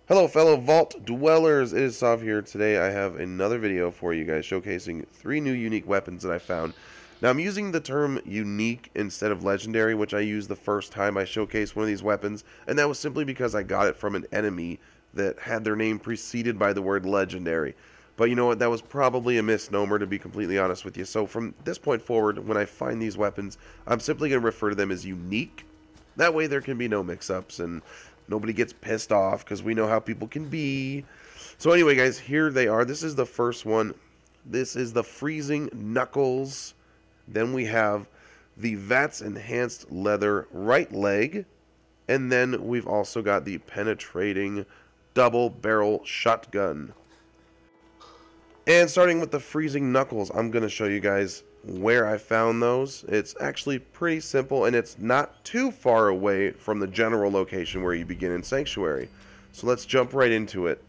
Hello fellow vault dwellers, it is Sav here. Today I have another video for you guys showcasing 3 new unique weapons that I found. Now I'm using the term unique instead of legendary, which I used the first time I showcased one of these weapons, and that was simply because I got it from an enemy that had their name preceded by the word legendary. But you know what, that was probably a misnomer, to be completely honest with you. So from this point forward, when I find these weapons, I'm simply going to refer to them as unique. That way there can be no mix-ups and nobody gets pissed off, because we know how people can be. So anyway, guys, here they are. This is the first one. This is the Freezing Knuckles. Then we have the VATS Enhanced Leather Right Leg. And then we've also got the Penetrating Double Barrel Shotgun. And starting with the Freezing Knuckles, I'm going to show you guys where I found those. It's actually pretty simple, and it's not too far away from the general location where you begin in Sanctuary. So let's jump right into it.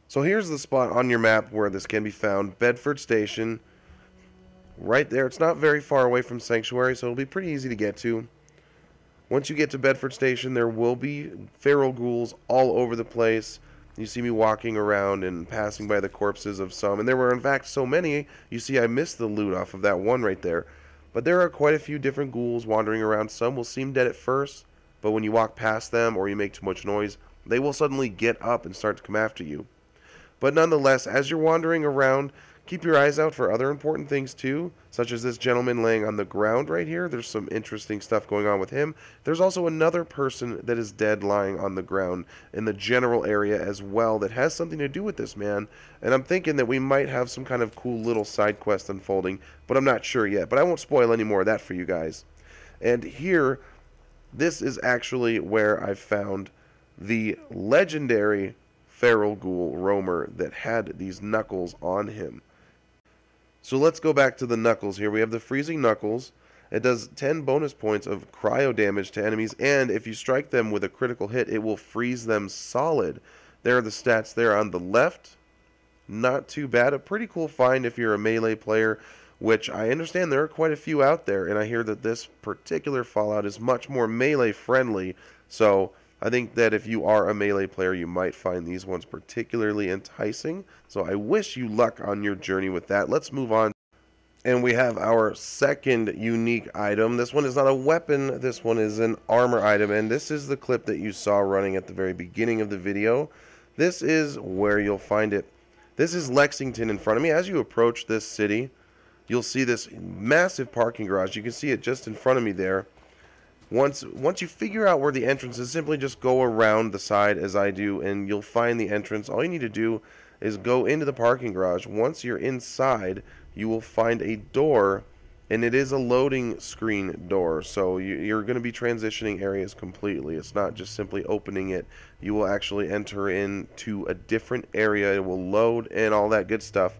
So here's the spot on your map where this can be found. Bedford Station. Right there. It's not very far away from Sanctuary, so it'll be pretty easy to get to. Once you get to Bedford Station, there will be feral ghouls all over the place. You see me walking around and passing by the corpses of some, and there were in fact so many, you see I missed the loot off of that one right there. But there are quite a few different ghouls wandering around. Some will seem dead at first, but when you walk past them or you make too much noise, they will suddenly get up and start to come after you. But nonetheless, as you're wandering around, keep your eyes out for other important things too, such as this gentleman laying on the ground right here. There's some interesting stuff going on with him. There's also another person that is dead lying on the ground in the general area as well that has something to do with this man. And I'm thinking that we might have some kind of cool little side quest unfolding, but I'm not sure yet. But I won't spoil any more of that for you guys. And here, this is actually where I found the legendary feral ghoul roamer that had these knuckles on him. So let's go back to the knuckles here. We have the Freezing Knuckles. It does 10 bonus points of cryo damage to enemies, and if you strike them with a critical hit, it will freeze them solid. There are the stats there on the left. Not too bad. A pretty cool find if you're a melee player, which I understand there are quite a few out there, and I hear that this particular Fallout is much more melee friendly, so I think that if you are a melee player, you might find these ones particularly enticing. So I wish you luck on your journey with that. Let's move on. And we have our second unique item. This one is not a weapon. This one is an armor item. And this is the clip that you saw running at the very beginning of the video. This is where you'll find it. This is Lexington in front of me. As you approach this city, you'll see this massive parking garage. You can see it just in front of me there. Once you figure out where the entrance is, simply just go around the side as I do, and you'll find the entrance. All you need to do is go into the parking garage. Once you're inside, you will find a door, and it is a loading screen door. So you're going to be transitioning areas completely. It's not just simply opening it. You will actually enter into a different area. It will load and all that good stuff.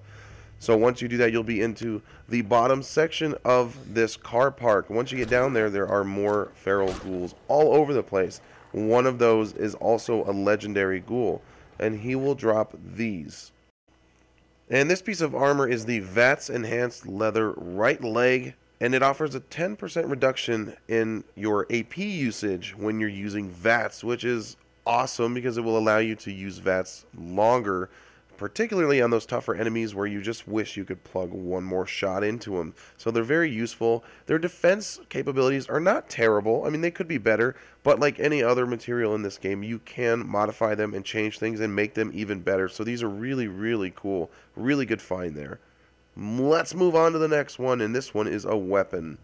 So once you do that, you'll be into the bottom section of this car park. Once you get down there, there are more feral ghouls all over the place. One of those is also a legendary ghoul, and he will drop these. And this piece of armor is the VATS Enhanced Leather Right Leg, and it offers a 10% reduction in your AP usage when you're using VATS, which is awesome because it will allow you to use VATS longer, particularly on those tougher enemies where you just wish you could plug one more shot into them. So they're very useful. Their defense capabilities are not terrible. I mean, they could be better, but like any other material in this game, you can modify them and change things and make them even better. So these are really, really cool. Really good find there. Let's move on to the next one, and this one is a weapon.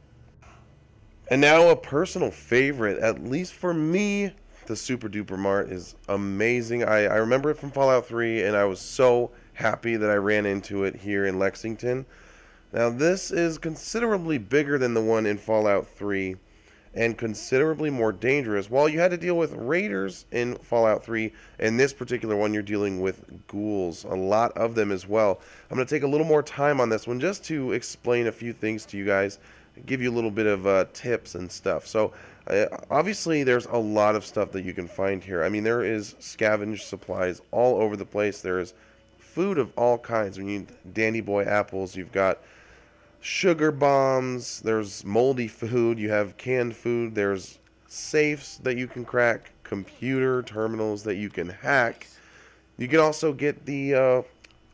And now a personal favorite, at least for me. The Super Duper Mart is amazing. I remember it from Fallout 3, and I was so happy that I ran into it here in Lexington. Now this is considerably bigger than the one in Fallout 3 and considerably more dangerous. While you had to deal with raiders in Fallout 3, in this particular one you're dealing with ghouls, a lot of them as well. I'm going to take a little more time on this one just to explain a few things to you guys, give you a little bit of tips and stuff. So obviously there's a lot of stuff that you can find here. I mean, there is scavenged supplies all over the place. There is food of all kinds. We need Dandy Boy apples. You've got sugar bombs. There's moldy food. You have canned food. There's safes that you can crack, computer terminals that you can hack. You can also get the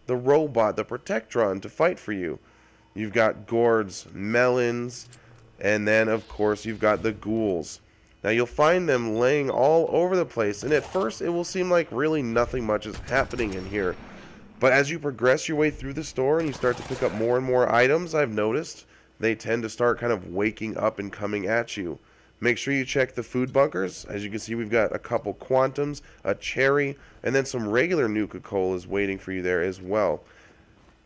robot, the Protectron, to fight for you. You've got gourds, melons, and then of course you've got the ghouls. Now you'll find them laying all over the place, and at first it will seem like really nothing much is happening in here. But as you progress your way through the store and you start to pick up more and more items, I've noticed they tend to start kind of waking up and coming at you. Make sure you check the food bunkers. As you can see, we've got a couple quantums, a cherry, and then some regular Nuka-Colas waiting for you there as well.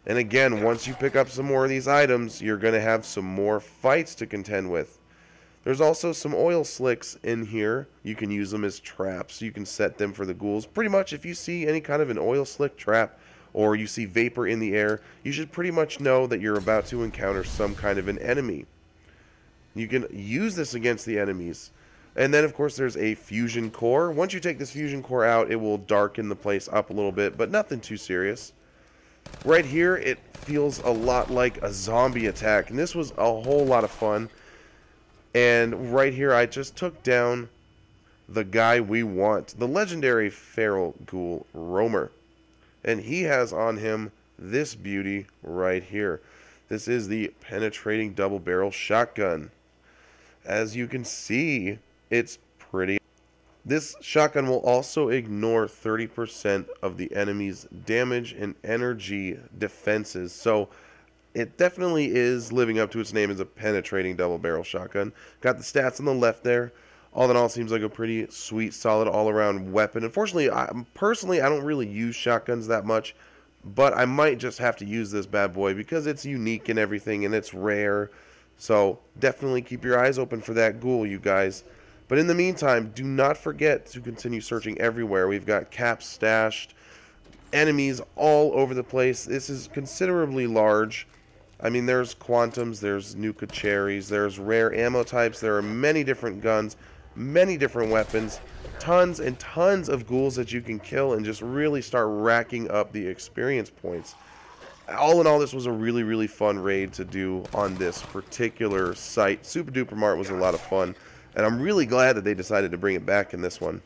And again, once you pick up some more of these items, you're going to have some more fights to contend with. There's also some oil slicks in here. You can use them as traps. You can set them for the ghouls. Pretty much if you see any kind of an oil slick trap or you see vapor in the air, you should pretty much know that you're about to encounter some kind of an enemy. You can use this against the enemies. And then of course there's a fusion core. Once you take this fusion core out, it will darken the place up a little bit, but nothing too serious. Right here, it feels a lot like a zombie attack, and this was a whole lot of fun. And right here, I just took down the guy we want, the legendary feral ghoul Roamer. And he has on him this beauty right here. This is the penetrating double barrel shotgun. As you can see, it's pretty. This shotgun will also ignore 30% of the enemy's damage and energy defenses. So it definitely is living up to its name as a penetrating double barrel shotgun. Got the stats on the left there. All in all, seems like a pretty sweet, solid all-around weapon. Unfortunately, personally, I don't really use shotguns that much, but I might just have to use this bad boy because it's unique and everything, and it's rare. So definitely keep your eyes open for that ghoul, you guys. But in the meantime, do not forget to continue searching everywhere. We've got caps stashed, enemies all over the place. This is considerably large. I mean, there's quantums, there's Nuka cherries, there's rare ammo types, there are many different guns, many different weapons, tons and tons of ghouls that you can kill and just really start racking up the experience points. All in all, this was a really, really fun raid to do on this particular site. Super Duper Mart was a lot of fun, and I'm really glad that they decided to bring it back in this one.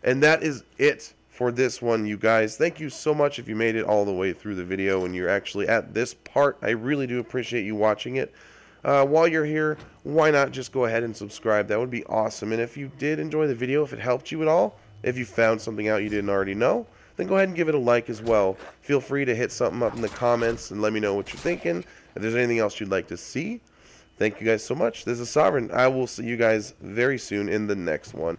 And that is it for this one, you guys. Thank you so much if you made it all the way through the video and you're actually at this part. I really do appreciate you watching it. While you're here, why not just go ahead and subscribe? That would be awesome. And if you did enjoy the video, if it helped you at all, if you found something out you didn't already know, then go ahead and give it a like as well. Feel free to hit something up in the comments and let me know what you're thinking. If there's anything else you'd like to see. Thank you guys so much. This is Sovereign. I will see you guys very soon in the next one.